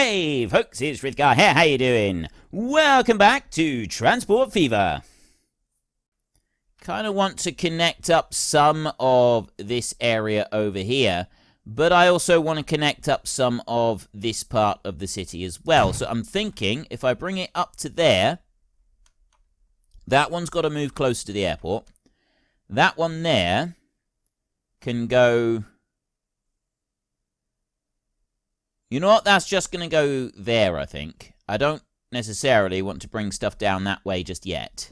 Hey folks, it's Frithgar here, how you doing? Welcome back to Transport Fever. Kind of want to connect up some of this area over here, but I also want to connect up some of this part of the city as well. So I'm thinking if I bring it up to there, that one's got to move close to the airport. That one there can go... You know what? That's just going to go there, I think. I don't necessarily want to bring stuff down that way just yet.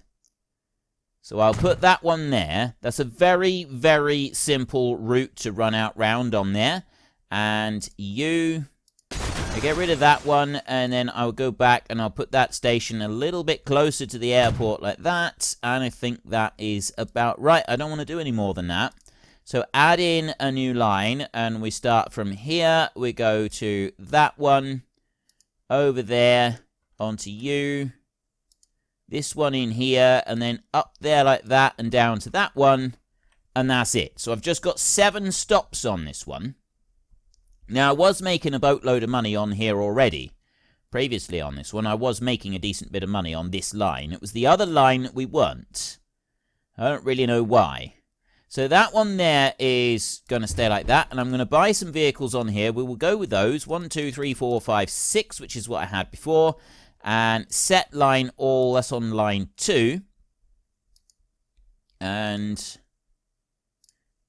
So I'll put that one there. That's a very, very simple route to run out round on there. And I get rid of that one, and then I'll go back and I'll put that station a little bit closer to the airport like that. And I think that is about right. I don't want to do any more than that. So add in a new line, and we start from here. We go to that one, over there, onto you, this one in here, and then up there like that, and down to that one, and that's it. So I've just got 7 stops on this one. Now, I was making a boatload of money on here already. Previously on this one, I was making a decent bit of money on this line. It was the other line that we weren't. I don't really know why. So that one there is going to stay like that, and I'm going to buy some vehicles on here. We will go with those. 1, 2, 3, 4, 5, 6, which is what I had before. And set line all, that's on line 2. And,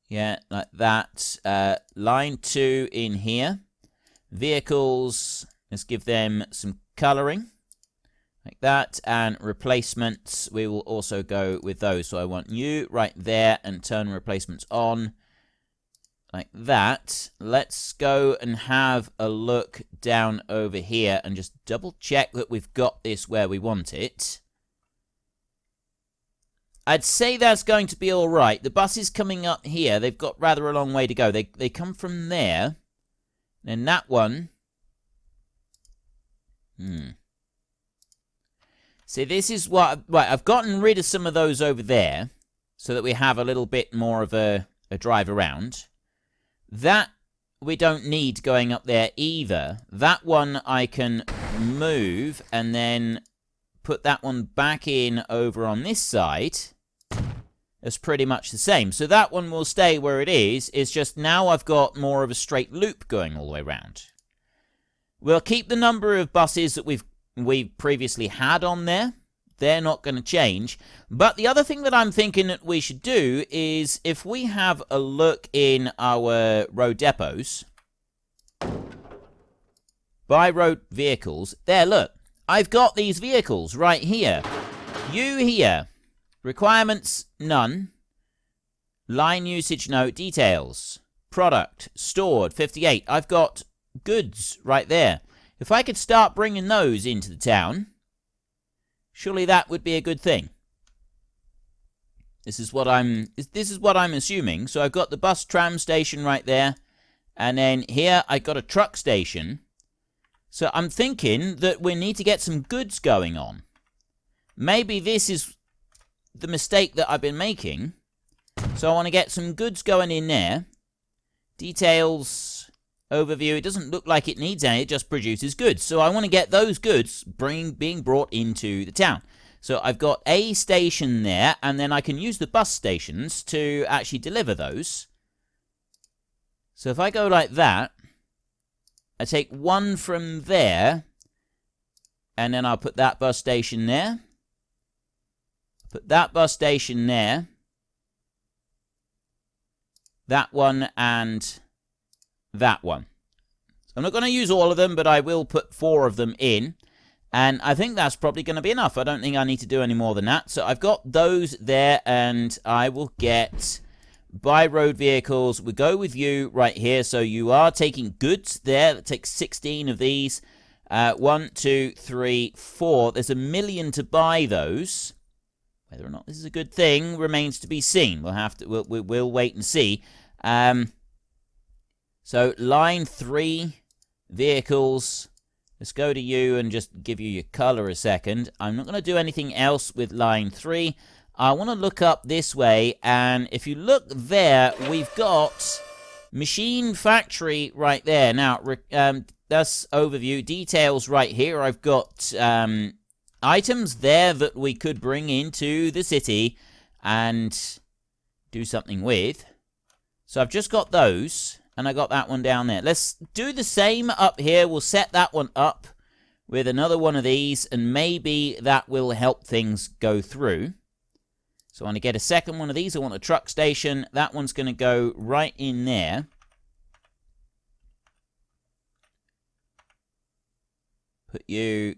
yeah, like that. Line 2 in here. Vehicles, let's give them some colouring. Like that, and replacements, we will also go with those. So I want you right there, and turn replacements on. Like that. Let's go and have a look down over here, and just double check that we've got this where we want it. I'd say that's going to be alright. The buses coming up here, they've got rather a long way to go. They come from there. Then that one. See, this is what... Right, I've gotten rid of some of those over there, so that we have a little bit more of a drive around. That we don't need going up there either. That one I can move, and then put that one back in over on this side. It's pretty much the same. So that one will stay where it is. It's just now I've got more of a straight loop going all the way around. We'll keep the number of buses that we've previously had on there. They're not going to change. But the other thing that I'm thinking that we should do is if we have a look in our road depots, buy road vehicles. There, look. I've got these vehicles right here. You here. Requirements, none. Line usage, no. Details. Product, stored, 58. I've got goods right there. If I could start bringing those into the town, surely that would be a good thing. This is what I'm assuming. So I've got the bus tram station right there, and then here I got a truck station. So I'm thinking that we need to get some goods going on. Maybe this is the mistake that I've been making. So I want to get some goods going in there. Details... Overview, it doesn't look like it needs any, it just produces goods. So I want to get those goods being brought into the town. So I've got a station there, and then I can use the bus stations to actually deliver those. So if I go like that, I take one from there, and then I'll put that bus station there. Put that bus station there. That one and... that one. So I'm not going to use all of them, but I will put 4 of them in. And I think that's probably going to be enough. I don't think I need to do any more than that. So I've got those there, and I will get buy road vehicles. We go with you right here. So you are taking goods there. That takes 16 of these. 1, 2, 3, 4. There's 1 million to buy those. Whether or not this is a good thing remains to be seen. We'll have to. We'll wait and see. So, line 3, vehicles. Let's go to you and just give you your colour a second. I'm not going to do anything else with line 3. I want to look up this way, and if you look there, we've got Machine Factory right there. Now, that's overview. Details right here. I've got items there that we could bring into the city and do something with. So I've just got those, and I got that one down there. Let's do the same up here. We'll set that one up with another one of these, and maybe that will help things go through. So I want to get a second one of these. I want a truck station. That one's going to go right in there. Put you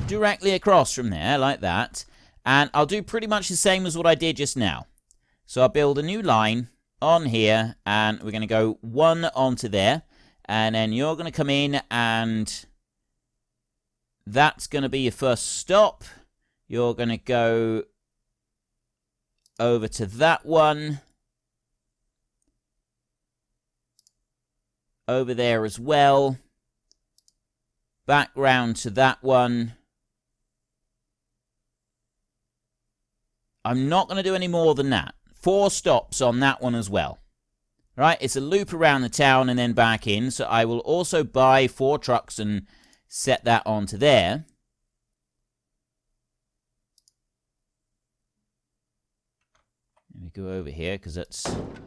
directly across from there, like that. And I'll do pretty much the same as what I did just now. So I'll build a new line on here, and we're going to go one onto there. And then you're going to come in, and that's going to be your first stop. You're going to go over to that one. Over there as well. Back round to that one. I'm not going to do any more than that. 4 stops on that one as well. Right, it's a loop around the town and then back in. So I will also buy 4 trucks and set that onto there. Let me go over here because that's...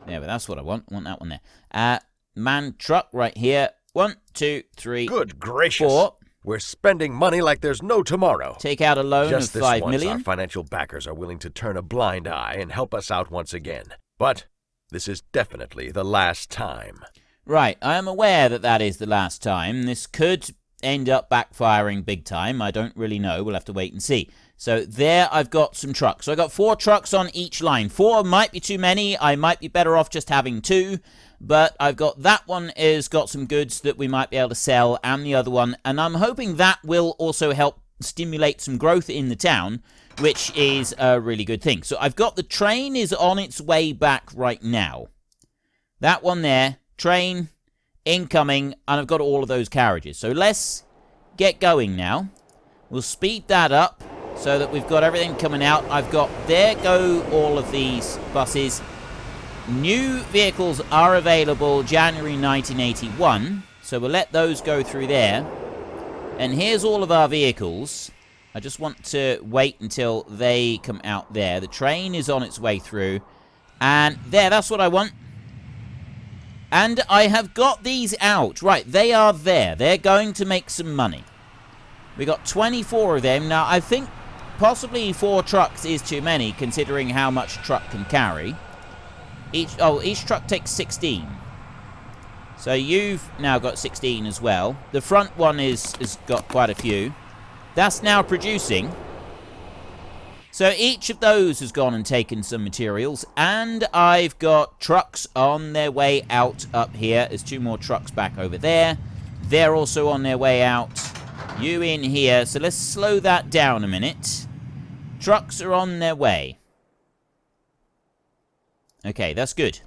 There, but that's what I want. I want that one there. Man truck right here. 1, 2, 3, Good gracious. 4. We're spending money like there's no tomorrow. Take out a loan Just of 5 this million. once, our financial backers are willing to turn a blind eye and help us out once again. But this is definitely the last time. Right, I am aware that that is the last time. This could end up backfiring big time. I don't really know. We'll have to wait and see. So there I've got some trucks. So I've got 4 trucks on each line. 4 might be too many. I might be better off just having 2. But I've got that one is got some goods that we might be able to sell, and the other one. And I'm hoping that will also help stimulate some growth in the town, which is a really good thing. So I've got the train is on its way back right now. That one there, train, incoming, and I've got all of those carriages. So let's get going now. We'll speed that up so that we've got everything coming out. I've got, there go all of these buses. New vehicles are available January 1981, so we'll let those go through there. And here's all of our vehicles. I just want to wait until they come out there. The train is on its way through. And there, that's what I want. And I have got these out. Right, they are there. They're going to make some money. We got 24 of them. Now, I think possibly 4 trucks is too many, considering how much a truck can carry. Each truck takes 16. So you've now got 16 as well. The front one has got quite a few. That's now producing. So each of those has gone and taken some materials. And I've got trucks on their way out up here. There's 2 more trucks back over there. They're also on their way out. You in here. So let's slow that down a minute. Trucks are on their way. Okay, that's good.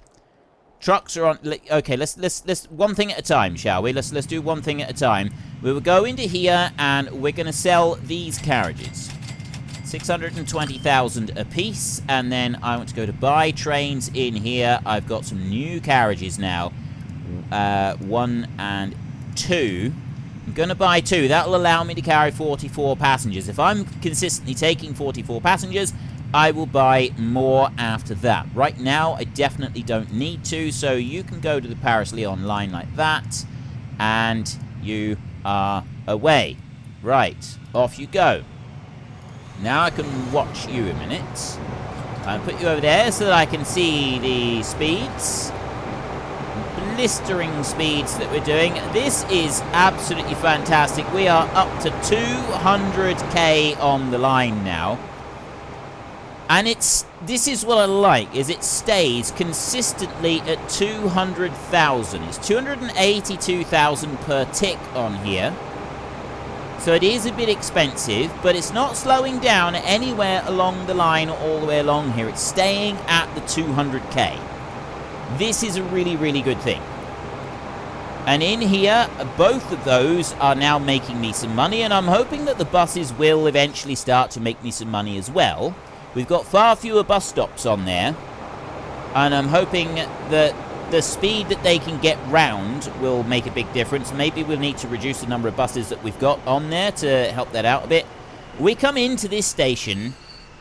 Trucks are on... Okay, let's one thing at a time, shall we? Let's do one thing at a time. We will go into here, and we're going to sell these carriages. 620,000 a piece, and then I want to go to buy trains in here. I've got some new carriages now. 1 and 2. I'm going to buy 2. That will allow me to carry 44 passengers. If I'm consistently taking 44 passengers... I will buy more after that. Right now, I definitely don't need to, so you can go to the Paris-Lyon line like that, and you are away. Right, off you go. Now I can watch you a minute. I'll put you over there so that I can see the speeds. Blistering speeds that we're doing. This is absolutely fantastic. We are up to 200k on the line now. And this is what I like, is it stays consistently at 200,000. It's 282,000 per tick on here. So it is a bit expensive, but it's not slowing down anywhere along the line or all the way along here. It's staying at the 200k. This is a really, really good thing. And in here, both of those are now making me some money, and I'm hoping that the buses will eventually start to make me some money as well. We've got far fewer bus stops on there, and I'm hoping that the speed that they can get round will make a big difference. Maybe we'll need to reduce the number of buses that we've got on there to help that out a bit. We come into this station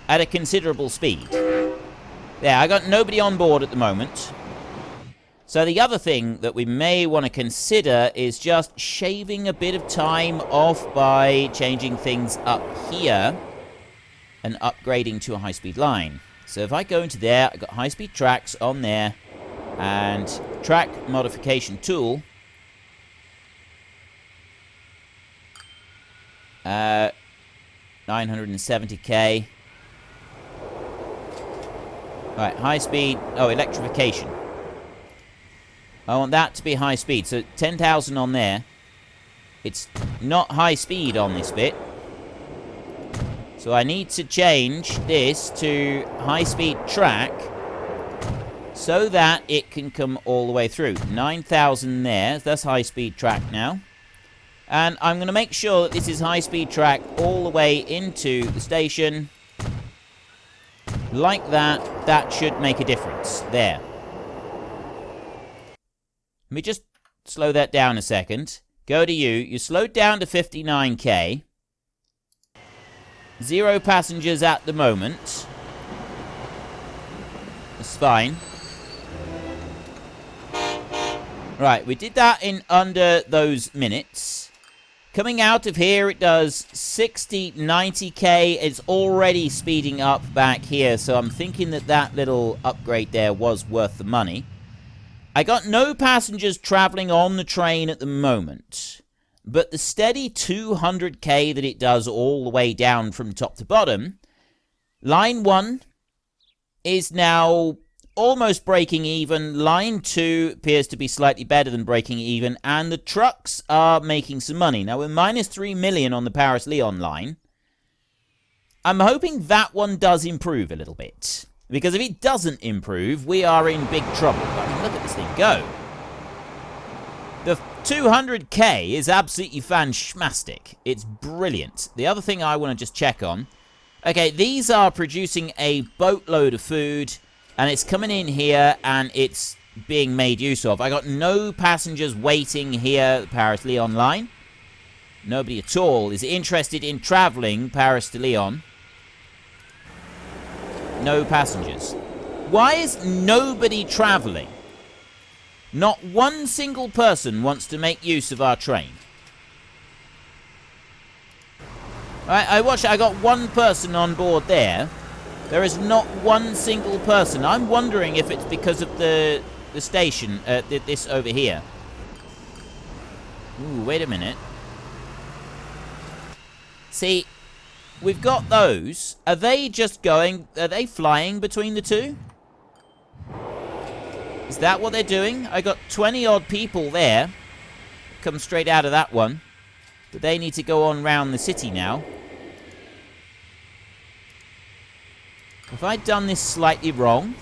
at a considerable speed. There, I got nobody on board at the moment. So the other thing that we may want to consider is just shaving a bit of time off by changing things up here and upgrading to a high-speed line. So if I go into there, I've got high-speed tracks on there and track modification tool. 970k. Right, high-speed. Oh, electrification. I want that to be high speed. So 10,000 on there. It's not high speed on this bit. So I need to change this to high speed track so that it can come all the way through. 9,000 there. That's high speed track now. And I'm going to make sure that this is high speed track all the way into the station. Like that. That should make a difference. There. Let me just slow that down a second. Go to you. You slowed down to 59k. 0 passengers at the moment. That's fine. Right, we did that in under those minutes. Coming out of here, it does 60, 90k. It's already speeding up back here, so I'm thinking that that little upgrade there was worth the money. I got no passengers traveling on the train at the moment, but the steady 200k that it does all the way down from top to bottom, line 1 is now almost breaking even, line 2 appears to be slightly better than breaking even, and the trucks are making some money. Now we're minus 3 million on the Paris-Lyon line. I'm hoping that one does improve a little bit. Because if it doesn't improve, we are in big trouble. I mean, look at this thing go. The 200k is absolutely fantastic. It's brilliant. The other thing I want to just check on. Okay, these are producing a boatload of food. And it's coming in here and it's being made use of. I got no passengers waiting here at the Paris-Lyon line. Nobody at all is interested in traveling Paris to Lyon. No passengers. Why is nobody traveling? Not one single person wants to make use of our train. Alright, I got one person on board there. There is not one single person. I'm wondering if it's because of the station, this over here. Ooh, wait a minute. See, we've got those. Are they just going... Are they flying between the two? Is that what they're doing? I got 20-odd people there. Come straight out of that one. But they need to go on round the city now. Have I done this slightly wrong?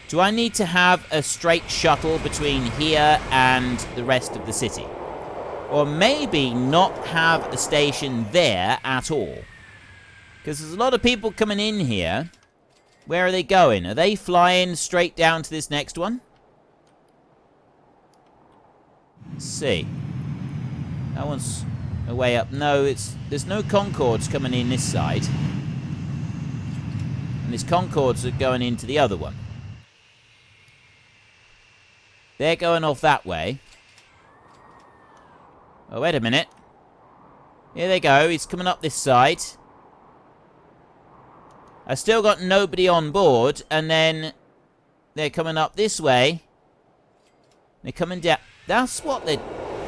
Do I need to have a straight shuttle between here and the rest of the city? Or maybe not have a station there at all. Because there's a lot of people coming in here. Where are they going? Are they flying straight down to this next one? Let's see. That one's a way up. No, there's no Concords coming in this side. And there's Concords that are going into the other one. They're going off that way. Oh, wait a minute. Here they go. He's coming up this side. I still got nobody on board. And then they're coming up this way. They're coming down. That's what they're...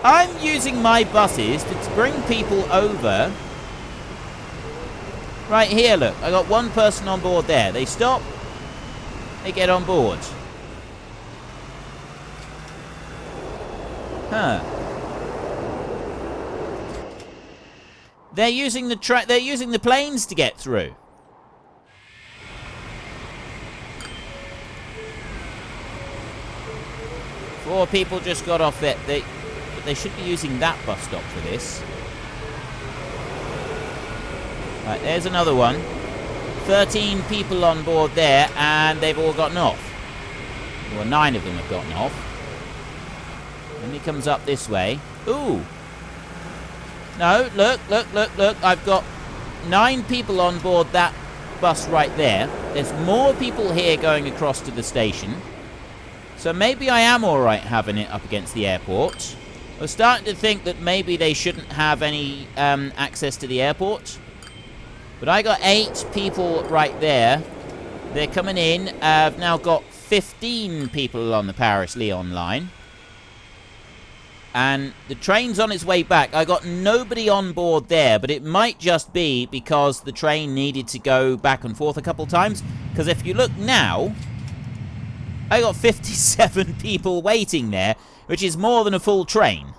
I'm using my buses to bring people over. Right here, look. I got one person on board there. They stop. They get on board. Huh. They're using the planes to get through. Four people just got off there. But they should be using that bus stop for this. Right, there's another one. 13 people on board there, and they've all gotten off. Well, 9 of them have gotten off. And he comes up this way. Ooh. No, look. I've got 9 people on board that bus right there. There's more people here going across to the station. So maybe I am alright having it up against the airport. I was starting to think that maybe they shouldn't have any access to the airport. But I got 8 people right there. They're coming in. I've now got 15 people on the Paris-Lyon line. And the train's on its way back. I got nobody on board there, but it might just be because the train needed to go back and forth a couple times. Because if you look now, I got 57 people waiting there, which is more than a full train.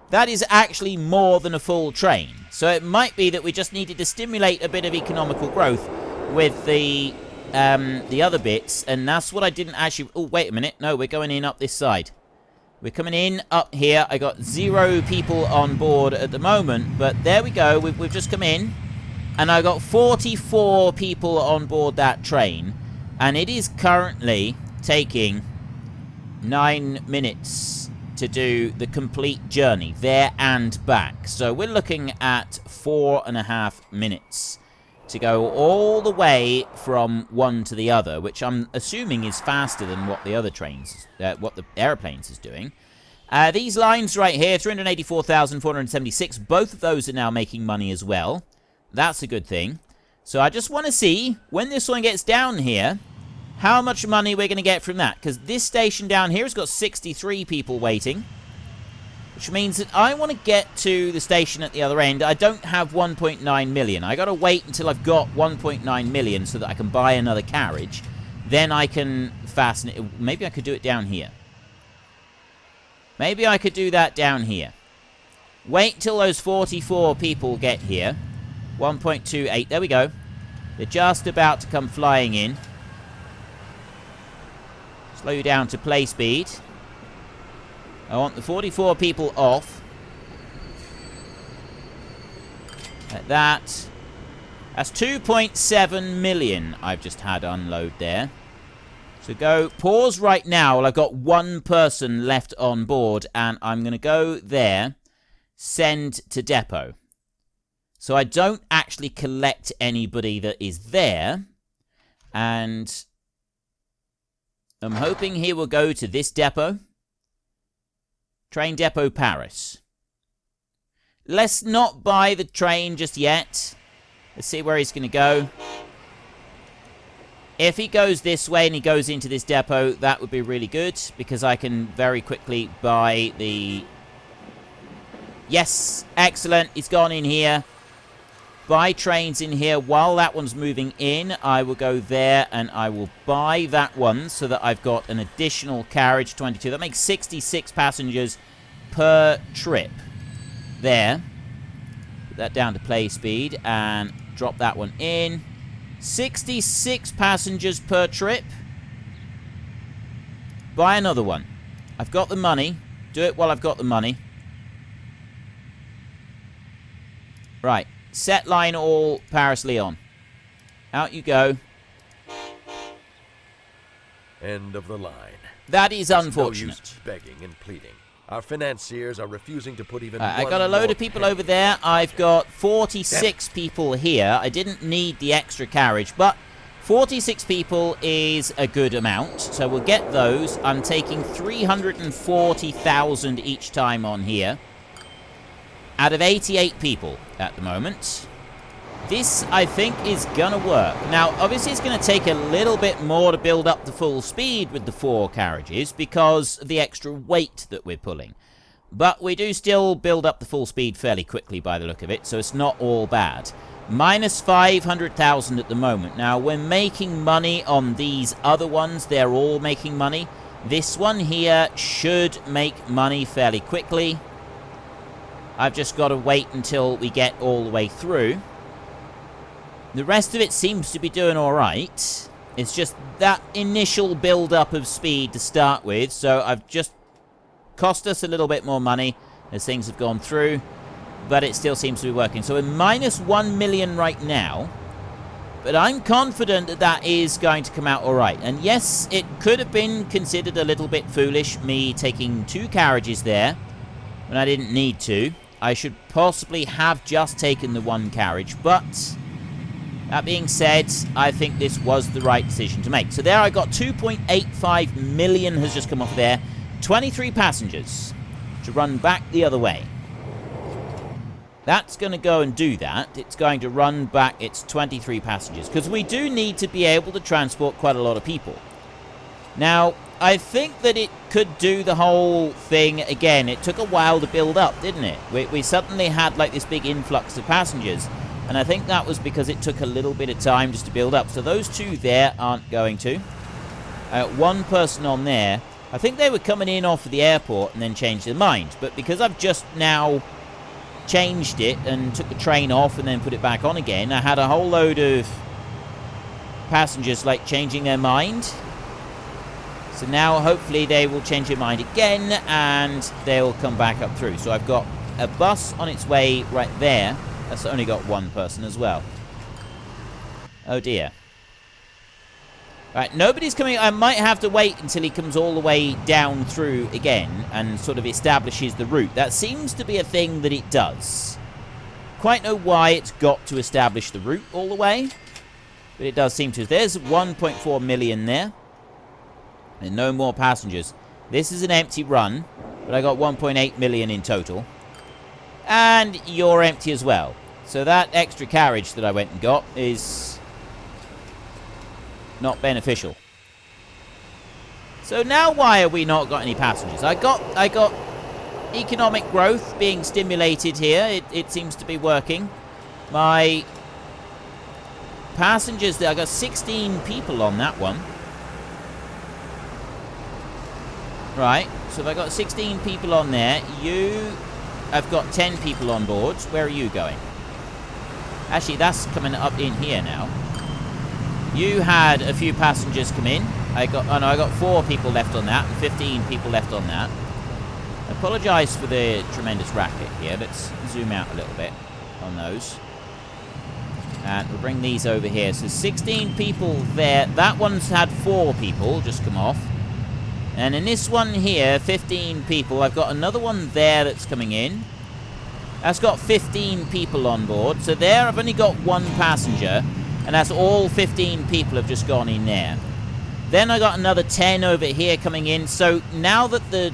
That is actually more than a full train. So it might be that we just needed to stimulate a bit of economical growth with the other bits, and that's what I didn't actually... Oh, wait a minute. No, we're going in up this side. We're coming in up here. I got 0 people on board at the moment, but there we go. We've just come in, and I got 44 people on board that train, and it is currently taking 9 minutes to do the complete journey, there and back. So we're looking at 4.5 minutes to go all the way from one to the other, which I'm assuming is faster than what the other trains, what the airplanes is doing. These lines right here, 384,476, both of those are now making money as well. That's a good thing. So I just want to see, when this one gets down here, how much money we're going to get from that. Because this station down here has got 63 people waiting. Which means that I want to get to the station at the other end. I don't have 1.9 million. I got to wait until I've got 1.9 million so that I can buy another carriage. Then I can fasten it. Maybe I could do it down here. Maybe I could do that down here. Wait till those 44 people get here. 1.28. There we go. They're just about to come flying in. Slow you down to play speed. I want the 44 people off. Like that. That's 2.7 million I've just had unload there. So go pause right now while I've got 1 person left on board. And I'm going to go there. Send to depot. So I don't actually collect anybody that is there. And I'm hoping he will go to this depot. Train depot Paris. Let's not buy the train just yet. Let's see where he's going to go. If he goes this way and he goes into this depot, that would be really good, because I can very quickly buy the... Yes, excellent. He's gone in here. Buy trains in here. While that one's moving in, I will go there and I will buy that one so that I've got an additional carriage, 22. That makes 66 passengers per trip. There. Put that down to play speed and drop that one in. 66 passengers per trip. Buy another one. I've got the money. Do it while I've got the money. Right. Set line all Paris-Lyon. Out you go. End of the line. That is unfortunate. No use begging and pleading. Our financiers are refusing to put even I one got a load more of people penny. over there. I've got 46 people here. I didn't need the extra carriage, but 46 people is a good amount. So we'll get those. I'm taking 340,000 each time on here. Out of 88 people at the moment. This, I think, is gonna work. Now, obviously, it's gonna take a little bit more to build up the full speed with the 4 carriages because of the extra weight that we're pulling. But we do still build up the full speed fairly quickly by the look of it, so it's not all bad. Minus 500,000 at the moment. Now, we're making money on these other ones. They're all making money. This one here should make money fairly quickly. I've just got to wait until we get all the way through. The rest of it seems to be doing alright. It's just that initial build-up of speed to start with. So I've just cost us a little bit more money as things have gone through. But it still seems to be working. So we're minus 1 million right now. But I'm confident that that is going to come out alright. And yes, it could have been considered a little bit foolish, me taking 2 carriages there when I didn't need to. I should possibly have just taken the 1 carriage, but that being said, I think this was the right decision to make. So there I got 2.85 million has just come off there. 23 passengers to run back the other way. That's going to go and do that. It's going to run back its 23 passengers, because we do need to be able to transport quite a lot of people. Now, I think that it could do the whole thing again. It took a while to build up, didn't it? We suddenly had like this big influx of passengers, and I think that was because it took a little bit of time just to build up. So those 2 there aren't going to. 1 person on there. I think they were coming in off of the airport and then changed their mind. But because I've just now changed it and took the train off and then put it back on again, I had a whole load of passengers like changing their mind. So now hopefully they will change their mind again and they'll come back up through. So I've got a bus on its way right there. That's only got 1 person as well. Oh dear. Right, nobody's coming. I might have to wait until he comes all the way down through again and sort of establishes the route. That seems to be a thing that it does. Quite know why it's got to establish the route all the way, but it does seem to. There's 1.4 million there. And no more passengers. This is an empty run, but I got 1.8 million in total. And you're empty as well. So that extra carriage that I went and got is not beneficial. So now why have we not got any passengers? I got economic growth being stimulated here. It seems to be working. My passengers there, I got 16 people on that one. Right, so if I got 16 people on there, I've got 10 people on board. Where are you going? Actually, that's coming up in here now. You had a few passengers come in. I got 4 people left on that, and 15 people left on that. I apologise for the tremendous racket here. Let's zoom out a little bit on those. And we'll bring these over here. So 16 people there. That one's had 4 people just come off. And in this one here, 15 people. I've got another one there that's coming in. That's got 15 people on board. So there I've only got 1 passenger. And that's all 15 people have just gone in there. Then I got another 10 over here coming in. So now that the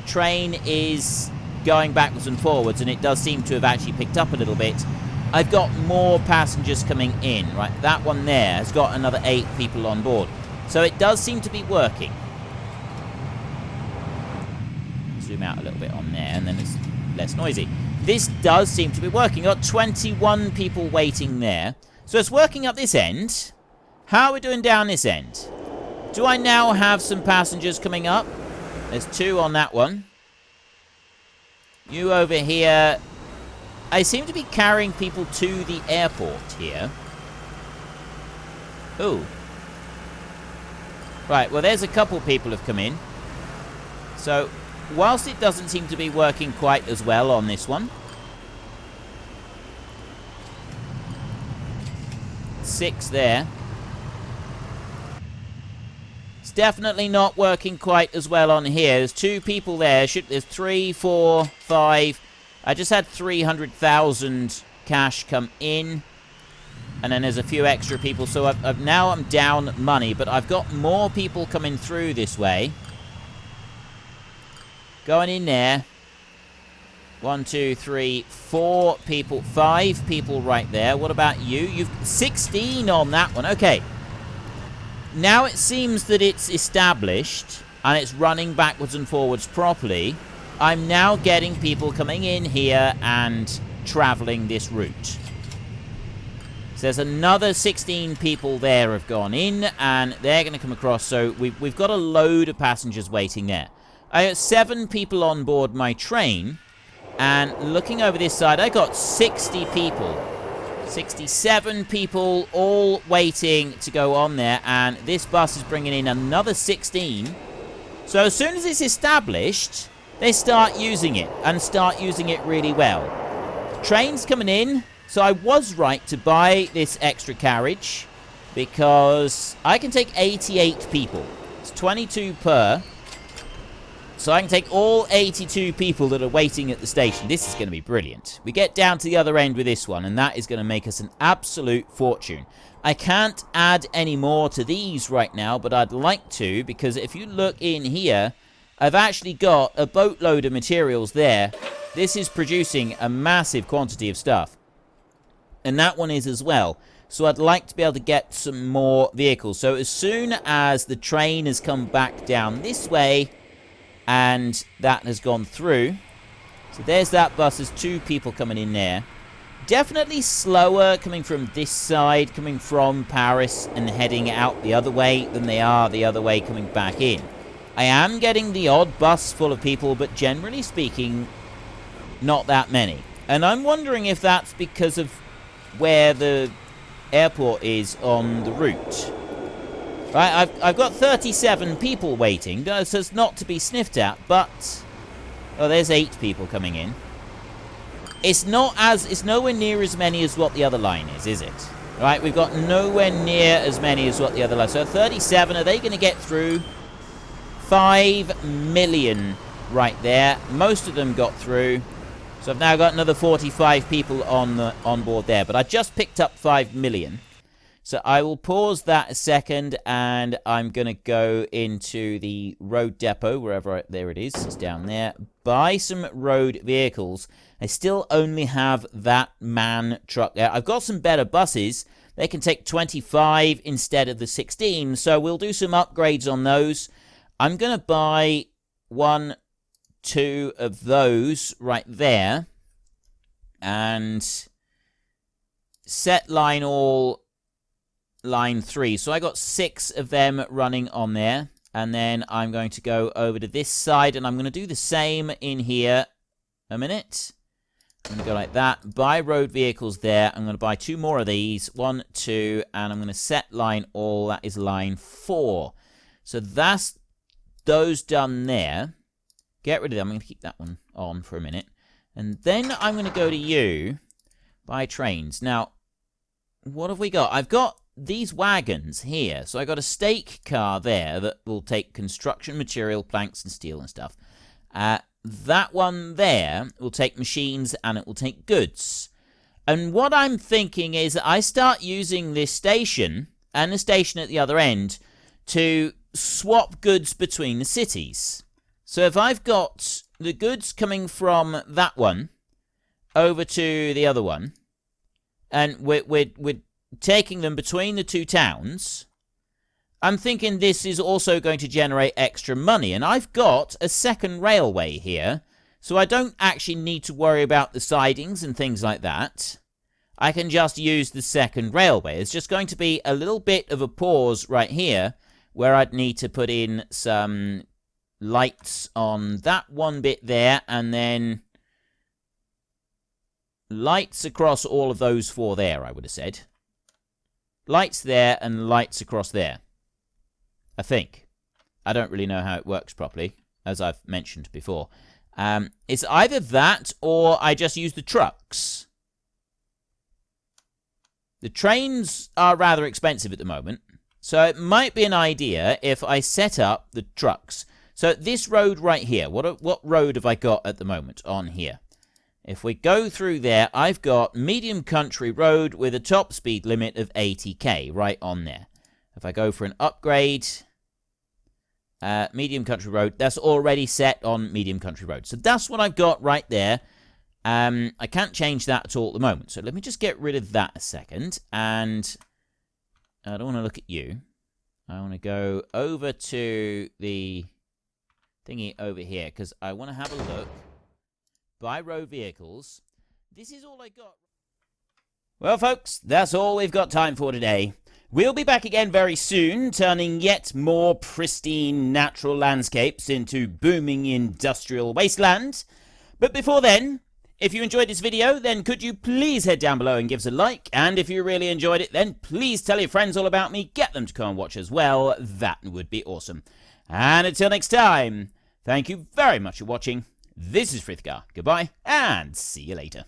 train is going backwards and forwards, and it does seem to have actually picked up a little bit, I've got more passengers coming in. Right, that one there has got another 8 people on board. So it does seem to be working. Zoom out a little bit on there, and then it's less noisy. This does seem to be working. Got 21 people waiting there. So it's working up this end. How are we doing down this end? Do I now have some passengers coming up? There's 2 on that one. You over here. I seem to be carrying people to the airport here. Ooh. Right, well there's a couple people have come in. So whilst it doesn't seem to be working quite as well on this one. 6 there. It's definitely not working quite as well on here. There's 2 people there. There's 3, 4, 5. I just had 300,000 cash come in. And then there's a few extra people. So now I'm down money. But I've got more people coming through this way. Going in there. 1, 2, 3, 4 people. 5 people right there. What about you? You've 16 on that one. Okay. Now it seems that it's established and it's running backwards and forwards properly. I'm now getting people coming in here and traveling this route. So there's another 16 people there have gone in and they're going to come across. So we've got a load of passengers waiting there. I got 7 people on board my train. And looking over this side, I got 60 people. 67 people all waiting to go on there. And this bus is bringing in another 16. So as soon as it's established, they start using it. And start using it really well. Trains coming in. So I was right to buy this extra carriage. because I can take 88 people. It's 22 per. So I can take all 82 people that are waiting at the station. This is going to be brilliant. We get down to the other end with this one, and that is going to make us an absolute fortune. I can't add any more to these right now, but I'd like to, because if you look in here, I've actually got a boatload of materials there. This is producing a massive quantity of stuff. And that one is as well. So I'd like to be able to get some more vehicles. So as soon as the train has come back down this way, and that has gone through. So there's that bus. There's 2 people coming in there. Definitely slower coming from this side, coming from Paris and heading out the other way than they are the other way coming back in. I am getting the odd bus full of people, but generally speaking, not that many. And I'm wondering if that's because of where the airport is on the route. Right, I've got 37 people waiting. So it's not to be sniffed at, but... Oh, there's 8 people coming in. It's nowhere near as many as what the other line is it? Right, we've got nowhere near as many as what the other line is. So 37, are they going to get through? 5 million right there. Most of them got through. So I've now got another 45 people on board there. But I just picked up 5 million. So I will pause that a second, and I'm going to go into the road depot, there it is, it's down there, buy some road vehicles. I still only have that man truck there. I've got some better buses. They can take 25 instead of the 16, so we'll do some upgrades on those. I'm going to buy 1, 2 of those right there, and set line all... line 3. So I got 6 of them running on there. And then I'm going to go over to this side, and I'm going to do the same in here. A minute. I'm going to go like that. Buy road vehicles there. I'm going to buy 2 more of these. 1, 2, and I'm going to set line all. That is line 4. So that's those done there. Get rid of them. I'm going to keep that one on for a minute. And then I'm going to go to you. Buy trains. Now, what have we got? I've got these wagons here. So I got a stake car there that will take construction material, planks and steel and stuff. That one there will take machines and it will take goods. And what I'm thinking is that I start using this station and the station at the other end to swap goods between the cities. So if I've got the goods coming from that one over to the other one, and we're taking them between the 2 towns, I'm thinking this is also going to generate extra money. And I've got a second railway here, so I don't actually need to worry about the sidings and things like that. I can just use the second railway. It's just going to be a little bit of a pause right here, where I'd need to put in some lights on that one bit there, and then lights across all of those 4 there, I would have said. Lights there and lights across there. I think. I don't really know how it works properly, as I've mentioned before. It's either that or I just use the trucks. The trains are rather expensive at the moment, so it might be an idea if I set up the trucks. So this road right here, what road have I got at the moment on here? If we go through there, I've got medium country road with a top speed limit of 80k right on there. If I go for an upgrade, medium country road, that's already set on medium country road. So that's what I've got right there. I can't change that at all at the moment. So let me just get rid of that a second. And I don't want to look at you. I want to go over to the thingy over here because I want to have a look. Buy road vehicles. This is all I got. Well, folks, that's all we've got time for today. We'll be back again very soon, turning yet more pristine natural landscapes into booming industrial wasteland. But before then, if you enjoyed this video, then could you please head down below and give us a like? And if you really enjoyed it, then please tell your friends all about me. Get them to come and watch as well. That would be awesome. And until next time, thank you very much for watching. This is Frithgar. Goodbye, and see you later.